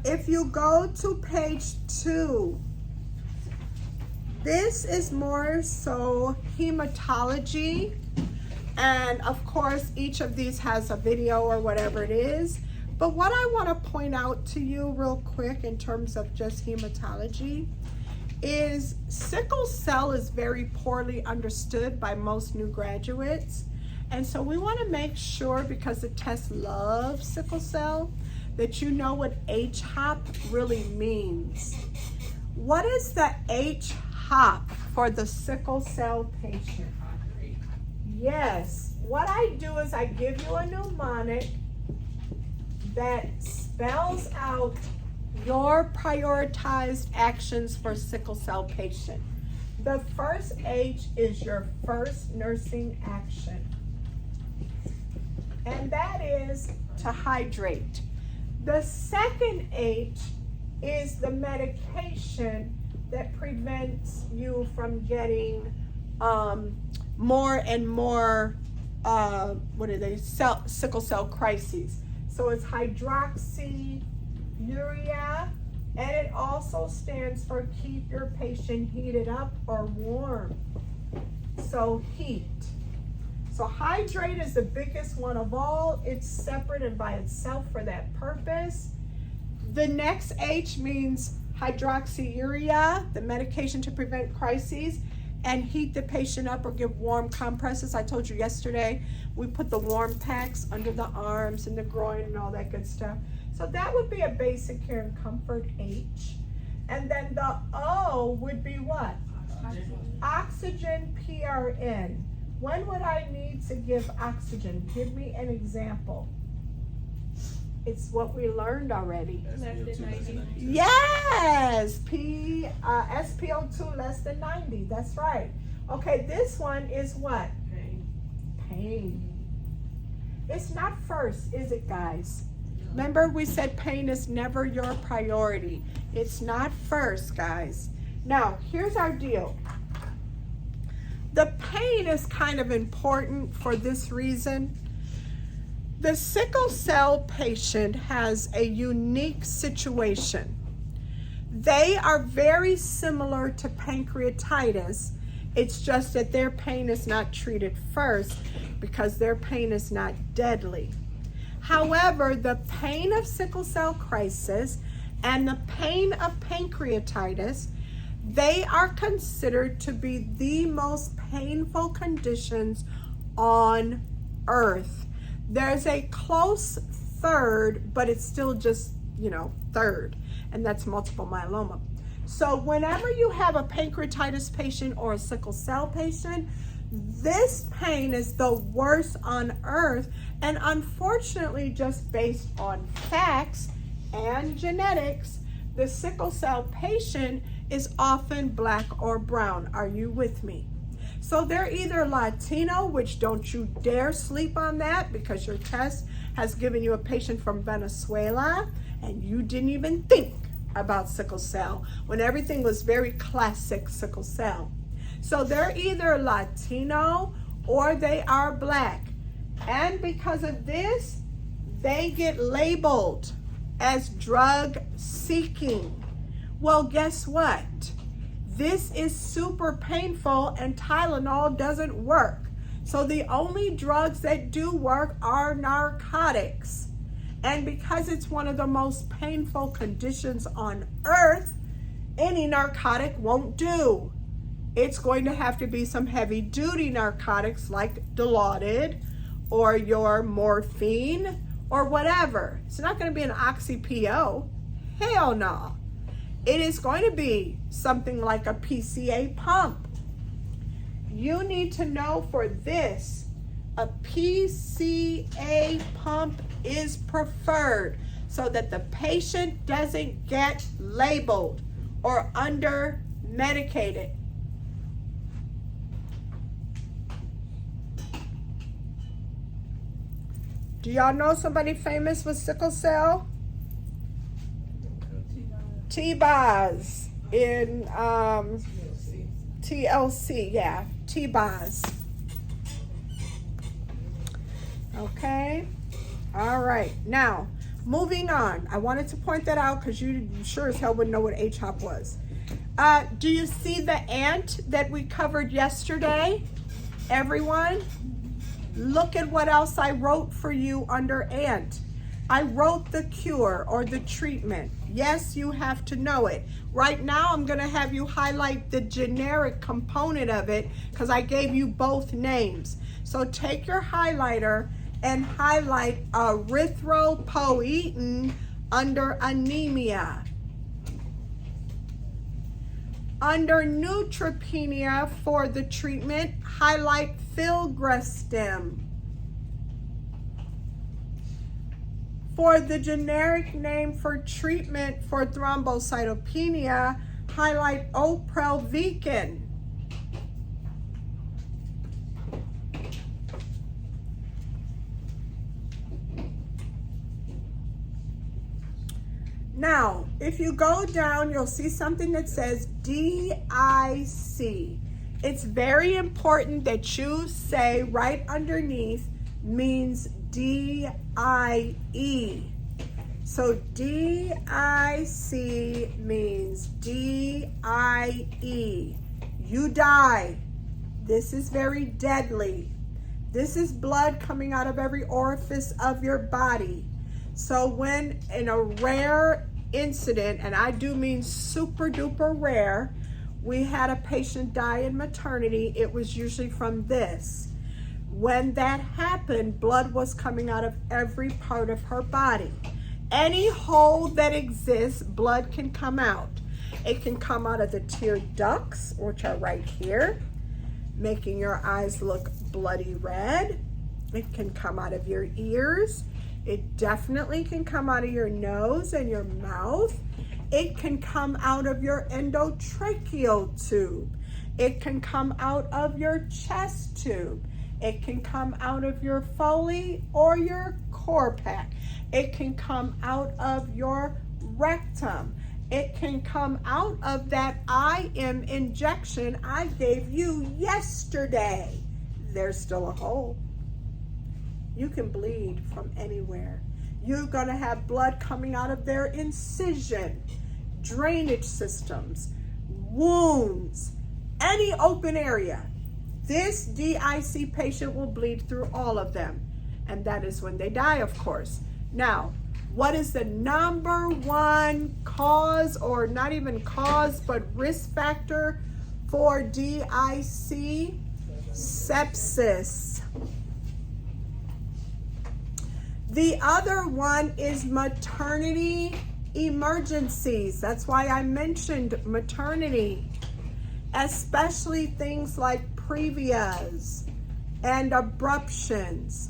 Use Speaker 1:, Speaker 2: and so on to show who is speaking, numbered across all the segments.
Speaker 1: If you go to page 2, this is more so hematology. And of course, each of these has a video or whatever it is. But what I want to point out to you real quick in terms of just hematology is sickle cell is very poorly understood by most new graduates. And so we want to make sure, because the test loves sickle cell, that you know what H-hop really means. What is the H-hop for the sickle cell patient? Yes, what I do is I give you a mnemonic that spells out your prioritized actions for sickle cell patient. The first H is your first nursing action, and that is to hydrate. The second H is the medication that prevents you from getting more and more sickle cell crises. So it's hydroxyurea, and it also stands for keep your patient heated up or warm. So heat. So hydrate is the biggest one of all. It's separate and by itself for that purpose. The next H means hydroxyurea, the medication to prevent crises, and heat the patient up or give warm compresses. I told you yesterday, we put the warm packs under the arms and the groin and all that good stuff. So that would be a basic care and comfort H. And then the O would be what? Oxygen PRN. When would I need to give oxygen? Give me an example. It's what we learned already. Yes, SpO2 less than 90. That's right. Okay, this one is what? Pain. It's not first, is it, guys? Remember, we said pain is never your priority. It's not first, guys. Now, here's our deal. The pain is kind of important for this reason. The sickle cell patient has a unique situation. They are very similar to pancreatitis. It's just that their pain is not treated first because their pain is not deadly. However, the pain of sickle cell crisis and the pain of pancreatitis, they are considered to be the most painful conditions on earth. There's a close third, but it's still just, third, and that's multiple myeloma. So whenever you have a pancreatitis patient or a sickle cell patient, this pain is the worst on earth, and unfortunately, just based on facts and genetics, the sickle cell patient is often black or brown. Are you with me? So they're either Latino, which don't you dare sleep on that, because your test has given you a patient from Venezuela and you didn't even think about sickle cell when everything was very classic sickle cell. So they're either Latino or they are black. And because of this, they get labeled as drug seeking. Well, guess what? This is super painful and Tylenol doesn't work. So the only drugs that do work are narcotics. And because it's one of the most painful conditions on earth, any narcotic won't do. It's going to have to be some heavy duty narcotics like Dilaudid or your morphine or whatever. It's not going to be an oxy-PO. Hell no. It is going to be something like a PCA pump. You need to know for this, a PCA pump is preferred so that the patient doesn't get labeled or under medicated. Do y'all know somebody famous with sickle cell? T-Boz in TLC, yeah, T-Boz. Okay, all right. Now, moving on. I wanted to point that out because you sure as hell wouldn't know what HOP was. Do you see the A.N.T that we covered yesterday? Everyone? Look at what else I wrote for you under A.N.T. I wrote the cure or the treatment. Yes, you have to know it. Right now, I'm going to have you highlight the generic component of it because I gave you both names. So take your highlighter and highlight erythropoietin under anemia. Under neutropenia for the treatment, highlight filgrastim. For the generic name for treatment for thrombocytopenia, highlight oprelvecin. Now, if you go down, you'll see something that says DIC. It's very important that you say right underneath means DIE. So DIC means DIE. You die. This is very deadly. This is blood coming out of every orifice of your body. So when in a rare incident, and I do mean super duper rare, we had a patient die in maternity, it was usually from this. When that happened, blood was coming out of every part of her body. Any hole that exists, blood can come out. It can come out of the tear ducts, which are right here, making your eyes look bloody red. It can come out of your ears. It definitely can come out of your nose and your mouth. It can come out of your endotracheal tube. It can come out of your chest tube. It can come out of your Foley or your Corpac. It can come out of your rectum. It can come out of that IM injection I gave you yesterday. There's still a hole. You can bleed from anywhere. You're going to have blood coming out of their incision, drainage systems, wounds, any open area. This DIC patient will bleed through all of them. And that is when they die, of course. Now, what is the number one cause, or not even cause, but risk factor for DIC? Sepsis. The other one is maternity emergencies. That's why I mentioned maternity, especially things like previas and abruptions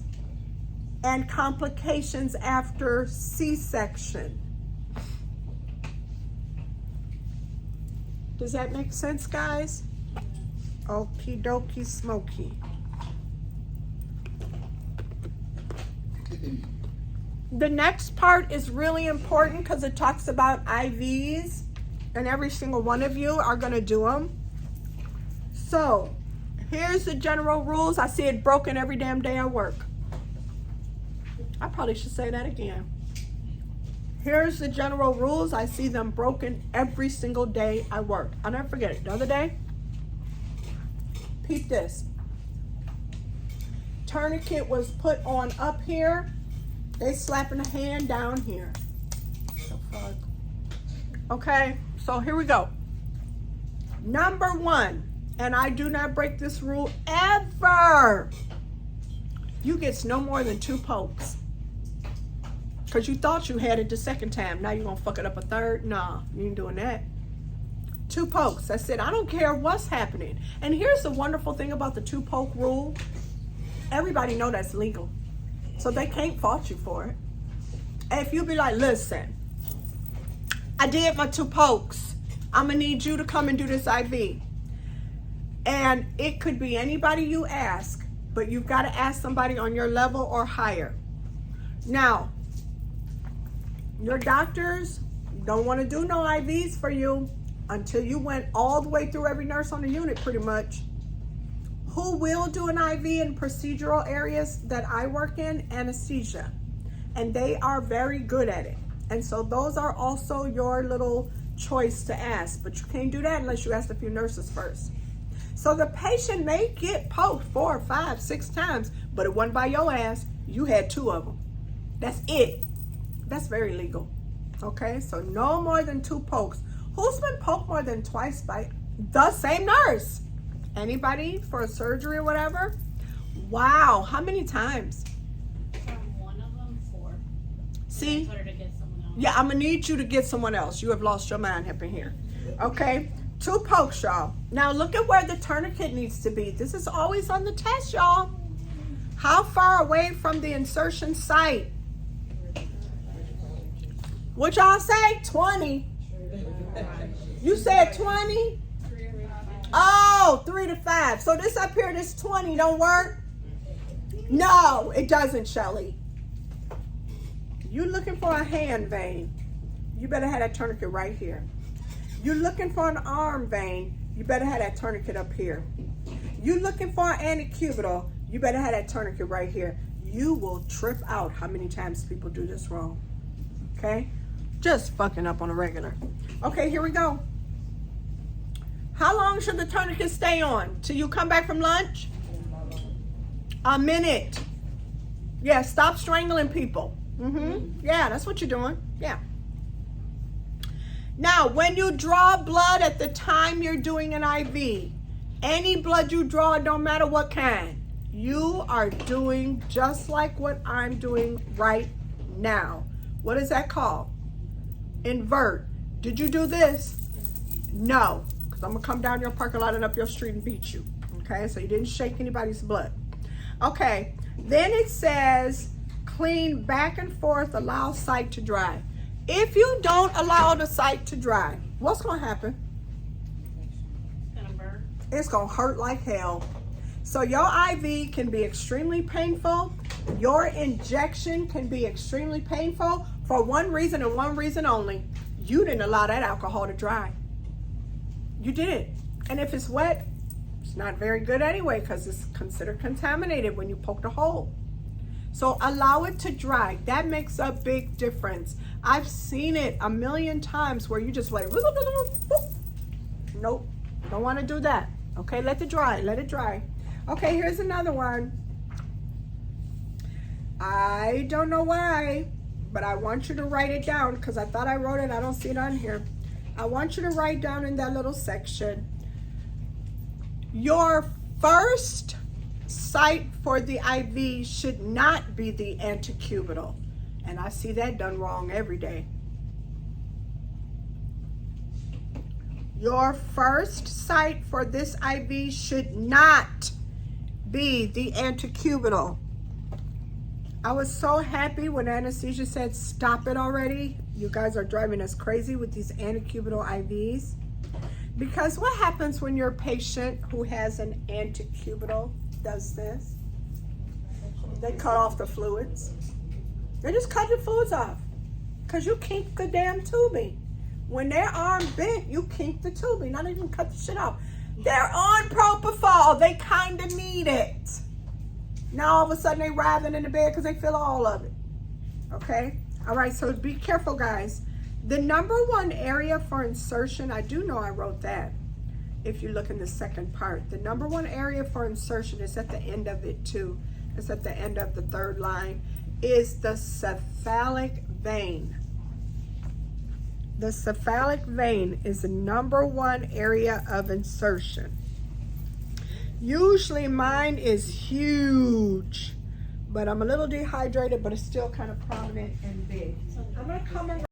Speaker 1: and complications after C-section. Does that make sense, guys? Okie dokie smoky. The next part is really important because it talks about IVs, and every single one of you are going to do them. So here's the general rules. I see it broken every damn day I work. I probably should say that again. Here's the general rules. I see them broken every single day I work. I'll never forget it. The other day, peep this. Tourniquet was put on up here. They slapping a hand down here. The fuck? Okay, so here we go. Number one, and I do not break this rule ever. You get no more than 2 pokes. Because you thought you had it the second time. Now you're going to fuck it up a third? Nah, you ain't doing that. 2 pokes. That's it. I don't care what's happening. And here's the wonderful thing about the 2 poke rule. Everybody know that's legal. So they can't fault you for it. And if you be like, listen, I did my 2 pokes. I'm going to need you to come and do this IV. And it could be anybody you ask, but you've got to ask somebody on your level or higher. Now, your doctors don't want to do no IVs for you until you went all the way through every nurse on the unit pretty much. Who will do an IV in procedural areas that I work in? Anesthesia. and they are very good at it. And so those are also your little choice to ask, but you can't do that unless you ask a few nurses first. So the patient may get poked 4, 5, 6 times, but it wasn't by your ass. You had 2 of them. That's it. That's very legal. Okay, so no more than 2 pokes. Who's been poked more than twice by the same nurse? Anybody for a surgery or whatever? Wow, how many times?
Speaker 2: One of them 4.
Speaker 1: See?
Speaker 2: I told her to get someone else.
Speaker 1: Yeah, I'm gonna need you to get someone else. You have lost your mind up in here. Okay, 2 pokes, y'all. Now look at where the tourniquet needs to be. This is always on the test, y'all. How far away from the insertion site? What y'all say? 20. You said 20? Oh, 3 to 5. So this up here, this 20 don't work? No, it doesn't, Shelly. You looking for a hand vein, you better have that tourniquet right here. You looking for an arm vein, you better have that tourniquet up here. You looking for an antecubital, you better have that tourniquet right here. You will trip out how many times people do this wrong. Okay? Just fucking up on a regular. Okay, here we go. How long should the tourniquet stay on? Till you come back from lunch? A minute. Yeah, stop strangling people. Yeah, that's what you're doing. Yeah. Now, when you draw blood at the time you're doing an IV, any blood you draw, don't matter what kind, you are doing just like what I'm doing right now. What is that called? Invert. Did you do this? No, because I'm going to come down your parking lot and up your street and beat you. Okay, so you didn't shake anybody's blood. Okay, then it says clean back and forth, allow site to dry. If you don't allow the site to dry, what's going to happen?
Speaker 2: It's going to burn.
Speaker 1: It's going to hurt like hell. So your IV can be extremely painful. Your injection can be extremely painful for one reason and one reason only. You didn't allow that alcohol to dry. You didn't. And if it's wet, it's not very good anyway because it's considered contaminated when you poke the hole. So allow it to dry. That makes a big difference. I've seen it a million times where you just like, nope, don't want to do that. Okay, let it dry, let it dry. Okay, here's another one. I don't know why, but I want you to write it down because I thought I wrote it. I don't see it on here. I want you to write down in that little section. Your first site for the IV should not be the antecubital. And I see that done wrong every day. Your first site for this IV should not be the antecubital. I was so happy when anesthesia said, stop it already. You guys are driving us crazy with these antecubital IVs. Because what happens when your patient who has an antecubital does this? They cut off the fluids. They just cut the fluids off. Because you kink the damn tubing. When their arm bent, you kink the tubing. Not even cut the shit off. They're on propofol. They kind of need it. Now all of a sudden they writhing in the bed because they feel all of it. Okay? All right, so be careful, guys. The #1 area for insertion, I do know I wrote that. If you look in the second part, the #1 area for insertion is at the end of it too. It's at the end of the 3rd line, is the cephalic vein. The cephalic vein is the #1 area of insertion. Usually mine is huge, but I'm a little dehydrated, but it's still kind of prominent and big. I'm gonna come around.